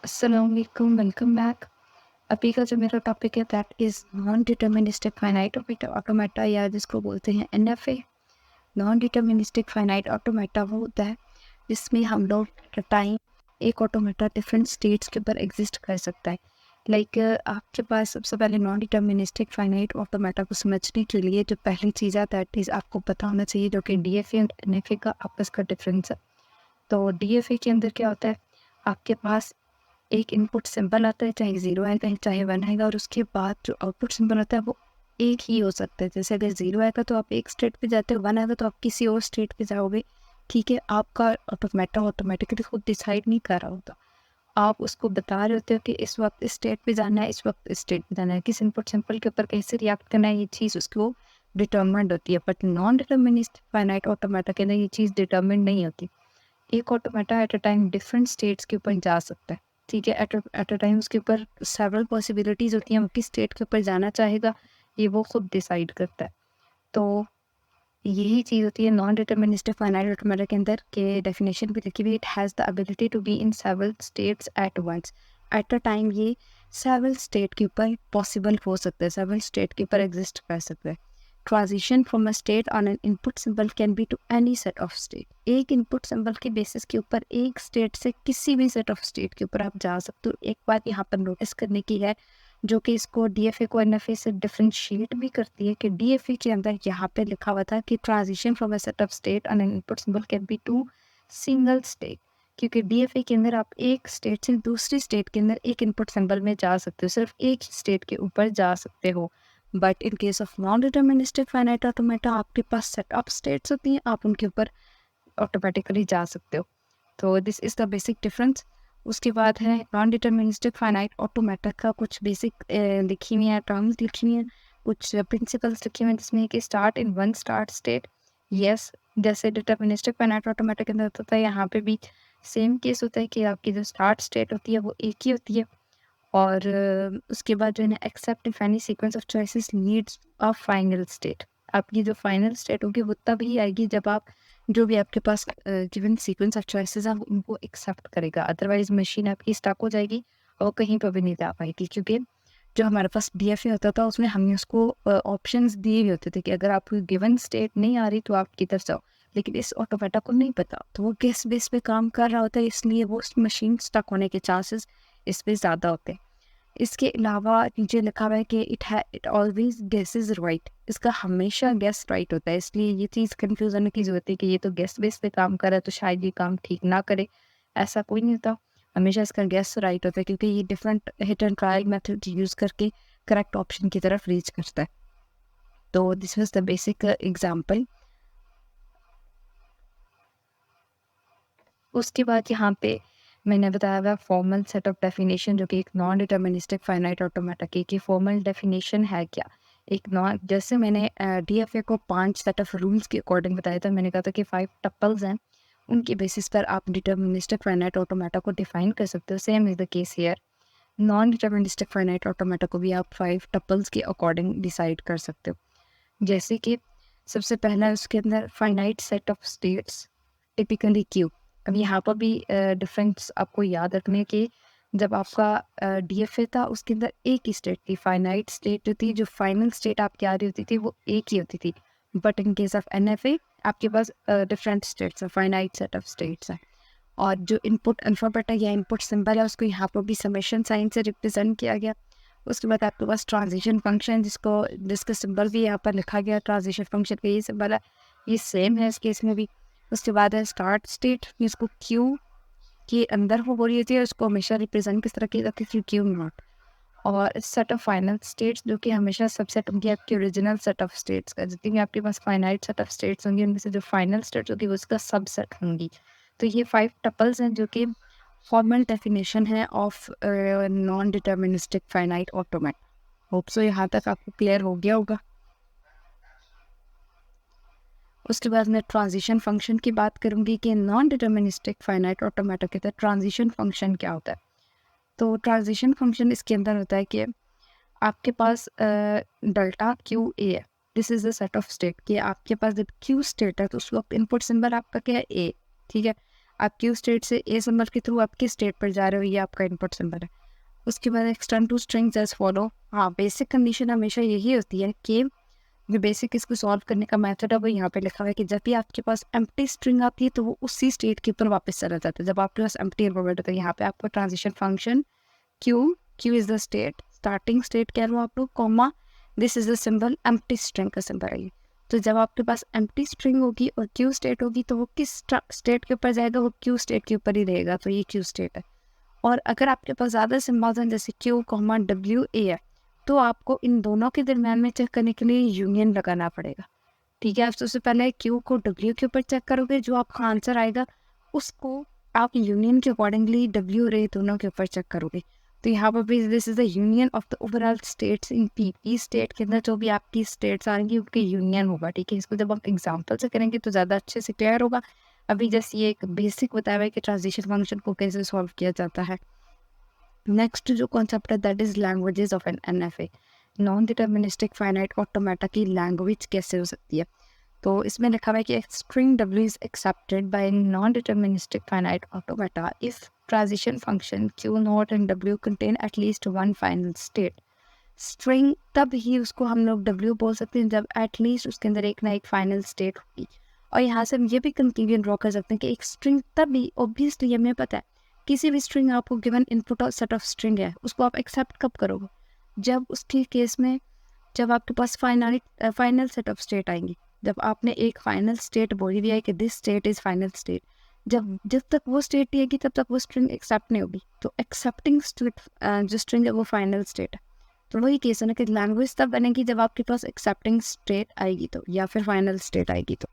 अस्सलाम वालेकुम, welcome back. अभी का जो मेरा टॉपिक है that is non deterministic finite automata या जिसको बोलते हैं NFA. Non deterministic finite automata वो होता है जिसमें हम लोग टाइम एक ऑटोमेटा डिफरेंट स्टेट्स के ऊपर एग्जिस्ट कर सकता है। लाइक आपके पास सबसे पहले नॉन डिटर्मिनिस्टिक फाइनाइट ऑटोमेटा को समझने के लिए जो पहली चीज़ है दैट इज़ आपको पता होना चाहिए जो कि डीएफए और एनएफए का आपस का डिफरेंस है। तो डीएफए के अंदर क्या होता है, आपके पास एक इनपुट सिंबल आता है, चाहे 0 आएगा चाहे 1 आएगा, और उसके बाद जो आउटपुट सिंबल होता है वो एक ही हो सकता है। जैसे अगर 0 आएगा तो आप एक स्टेट पे जाते हो, 1 आएगा तो आप किसी और स्टेट पे जाओगे। ठीक है, आपका ऑटोमेटा ऑटोमेटिकली खुद डिसाइड नहीं कर रहा होता, आप उसको बता रहे होते हो कि इस वक्त इस स्टेट पे जाना है, इस वक्त इस स्टेट पे जाना है, किस इनपुट सिंबल के ऊपर कैसे रिएक्ट करना है, ये चीज़ उसको डिटर्मिंड होती है। But non determinist finite automata के अंदर ये चीज़ डिटर्मिंड नहीं होती। एक automata eight a time different states के ऊपर जा सकता है। ठीक है, एट अ टाइम उसके ऊपर सेवरल पॉसिबिलिटीज़ होती हैं, वो किस स्टेट के ऊपर जाना चाहेगा ये वो खुद डिसाइड करता है। तो यही चीज़ होती है नॉन डिटर्मिनिस्टिक फाइनाइट ऑटोमेटा के अंदर के डेफिनेशन भी लिखी हुई, it has the ability to be in several states at once. At a time ये सेवरल स्टेट के ऊपर पॉसिबल हो सकता है, सेवरल स्टेट के ऊपर एग्जिस्ट कर सकता है। Transition from a state on an input symbol can be to any set of state. एक इनपुट सिंबल के बेसिस के ऊपर एक स्टेट से किसी भी सेट ऑफ स्टेट के ऊपर आप जा सकते हो। एक बात यहाँ पर नोटिस करने की है जो कि इसको डीएफए को एनएफए से डिफरेंशिएट भी करती है कि डीएफए के अंदर यहाँ पे लिखा हुआ था कि transition from a set of state on an input symbol can be to single state, क्योंकि डीएफए के अंदर आप एक स्टेट से दूसरी स्टेट के अंदर एक इनपुट सिंबल में जा सकते हो, सिर्फ एक ही स्टेट के ऊपर जा सकते हो। But in case of non deterministic finite automata आपके पास सेट ऑफ स्टेट्स होती हैं, आप उनके ऊपर ऑटोमेटिकली जा सकते हो। तो this is the basic difference. उसके बाद है नॉन डिटर्मिनिस्टिक फाइनाइट ऑटोमेटा का कुछ बेसिक लिखी हुई है, टर्म्स लिखी हुई हैं, कुछ प्रिंसिपल्स लिखे हुए हैं जिसमें कि start in one start state. Yes, जैसे डिटर्मिनिस्टिक फाइनाइट ऑटोमेटा के अंदर होता है, यहाँ पे भी सेम केस होता है कि आपकी जो स्टार्ट स्टेट होती है वो एक ही होती है। और उसके बाद जो है ना, accept if any sequence of choices leads a final state. आपकी जो फाइनल स्टेट होगी वो तभी आएगी जब आप जो भी आपके पास गिवन सीक्वेंस ऑफ चॉइसेस हैं उनको एक्सेप्ट करेगा, अदरवाइज मशीन आपकी स्टक हो जाएगी और कहीं पर भी नहीं जा पाएगी। क्योंकि जो हमारे पास डीएफए होता था उसमें हमने उसको ऑप्शंस दिए हुए होते थे कि अगर आपको गिवन स्टेट नहीं आ रही तो आप किधर जाओ, लेकिन इस ऑटोमेटा को नहीं पता, तो वो किस बेस पे काम कर रहा होता है, इसलिए वो मशीन स्टक होने के चांसेस इस पे ज़्यादा होते हैं। इसके अलावा नीचे लिखा हुआ है कि इट ऑलवेज गेसेस राइट, इसका हमेशा गेस राइट होता है, इसलिए ये चीज़ कंफ्यूज होने की जरूरत है कि ये तो गेस बेस पे काम कर रहा है तो शायद ये काम ठीक ना करे। ऐसा कोई नहीं होता, हमेशा इसका गेस राइट होता है क्योंकि ये different hit and trial method use करके करेक्ट ऑप्शन की तरफ रीच करता है। तो this was the basic example. उसके बाद यहाँ पे मैंने बताया हुआ फॉर्मल सेट ऑफ डेफिनेशन जो कि एक नॉन डिटर्मिनिस्टिक फाइनाइट ऑटोमेटा की फॉर्मल डेफिनेशन है क्या। एक नॉन, जैसे मैंने डीएफए को 5 सेट ऑफ रूल्स के अकॉर्डिंग बताया था, मैंने कहा था कि 5 टपल्स हैं, उनके बेसिस पर आप डिटर्मिनिस्टिक फाइनाइट ऑटोमेटा को डिफाइन कर सकते हो। Same is the case here, non deterministic finite automata को भी आप 5 टपल्स के अकॉर्डिंग डिसाइड कर सकते हो। जैसे कि सबसे पहला उसके अंदर finite set of states, typically Q. अब यहाँ पर भी डिफरेंस आपको याद रखने के, जब आपका डीएफए था उसके अंदर एक ही स्टेट थी, फाइनाइट स्टेट जो थी, जो फाइनल स्टेट आपकी आ रही होती थी वो एक ही होती थी। But in case of NFA आपके पास डिफरेंट स्टेट्स है, फाइनाइट सेट ऑफ स्टेट्स है। और जो इनपुट अल्फ़ाबेट या इनपुट सिंबल है उसको यहाँ पर भी समेशन साइन से रिप्रेजेंट किया गया। उसके बाद आपके पास ट्रांजिशन फंक्शन जिसका सिंबल भी यहाँ पर लिखा गया, ट्रांजिशन फंक्शन का ये सिंबल है, ये सेम है इस केस में भी। उसके बाद है स्टार्ट स्टेट, जिसको क्यू के अंदर हो रही होती है, उसको हमेशा रिप्रेजेंट किस तरह किया जाता है, क्यू नॉट। और सेट ऑफ फाइनल स्टेट्स जो कि हमेशा सबसेट होंगी आपकी ओरिजिनल सेट ऑफ स्टेट्स का, जितनी भी आपके पास फाइनाइट सेट ऑफ स्टेट्स होंगी उनमें से जो फाइनल स्टेट्स होगी वो उसका सबसेट होंगी। तो ये 5 टपल्स हैं जो कि फॉर्मल डेफिनेशन है of non deterministic finite automate. Hope so यहाँ तक आपको क्लियर हो गया होगा। उसके बाद मैं ट्रांजिशन फंक्शन की बात करूंगी कि नॉन डिटर्मिनिस्टिक फाइनाइट ऑटोमेटा के तहत ट्रांजिशन फंक्शन क्या होता है। तो ट्रांजिशन फंक्शन इसके अंदर होता है कि आपके पास डेल्टा क्यू ए है, this is the set of state कि आपके पास जब क्यू स्टेट है तो उस वक्त इनपुट सिंबल आपका क्या है, ए। ठीक है, आप क्यू स्टेट से ए सिंबल के थ्रू आप किस स्टेट पर जा रहे हो, ये आपका इनपुट सिंबल है। उसके बाद extend to strings as follow. हाँ, बेसिक कंडीशन हमेशा यही होती है कि जो बेसिक इसको सॉल्व करने का मेथड है वो यहाँ पे लिखा हुआ है कि जब भी आपके पास एम्प्टी स्ट्रिंग आती है तो वो उसी स्टेट के ऊपर वापस चला जाता है। जब आपके पास एम्प्टी एनवायरनमेंट होता है, यहाँ पे आपको transition function Q is the state, starting state कह रहा हूँ आप लोग, comma this is the symbol, empty string का सिंबल है ये। तो जब आपके पास एम्प्टी स्ट्रिंग होगी और क्यू स्टेट होगी तो वो किस स्टेट के ऊपर जाएगा, वो क्यू स्टेट के ऊपर ही रहेगा, तो ये क्यू स्टेट है। और अगर आपके पास ज़्यादा सिंबल्स हैं जैसे क्यू कॉमा डब्ल्यू ए है, तो आपको इन दोनों के दरम्यान में चेक करने के लिए यूनियन लगाना पड़ेगा। ठीक है, आप सबसे पहले क्यू को डब्ल्यू के ऊपर चेक करोगे, जो आपका आंसर आएगा उसको आप यूनियन के अकॉर्डिंगली डब्ल्यू और ए दोनों के ऊपर चेक करोगे। तो यहाँ पर भी this is the union of the overall states in P. P state के अंदर जो भी आपकी स्टेट्स आएंगी उनकी यूनियन होगा। ठीक है, इसको जब हम एग्जाम्पल से करेंगे तो ज़्यादा अच्छे से क्लियर होगा। अभी जैसे ये एक बेसिक बताया हुआ है कि ट्रांजिशन फंक्शन को कैसे सॉल्व किया जाता है। नेक्स्ट जो कॉन्सेप्ट है that is languages of an NFA. Non deterministic finite automata की लैंग्वेज कैसे हो सकती है। तो इसमें लिखा हुआ है कि string W is accepted by non deterministic finite automata if transition function Q not and W contain at least one final state. String तब ही उसको हम लोग डब्ल्यू बोल सकते हैं जब एटलीस्ट उसके अंदर एक ना एक फाइनल स्टेट होगी। और यहाँ से हम ये भी कंक्लूजन ड्रॉ कर सकते हैं कि एक स्ट्रिंग तब भी, ऑब्वियसली हमें पता है किसी भी स्ट्रिंग आपको गिवन इनपुट और सेट ऑफ स्ट्रिंग है उसको आप एक्सेप्ट कब करोगे, जब उसके केस में जब आपके पास फाइनल सेट ऑफ स्टेट आएंगी। जब आपने एक फाइनल स्टेट बोली दिया है कि this state is final state, जब तक वो स्टेट नहीं आएगी तब तक वो स्ट्रिंग एक्सेप्ट नहीं होगी। तो एक्सेप्टिंग स्टेट जो स्ट्रिंग है वो फाइनल स्टेट है। तो वही केस है ना कि लैंग्वेज तब बनेगी जब आपके पास एक्सेप्टिंग स्टेट आएगी तो, या फिर फाइनल स्टेट आएगी तो।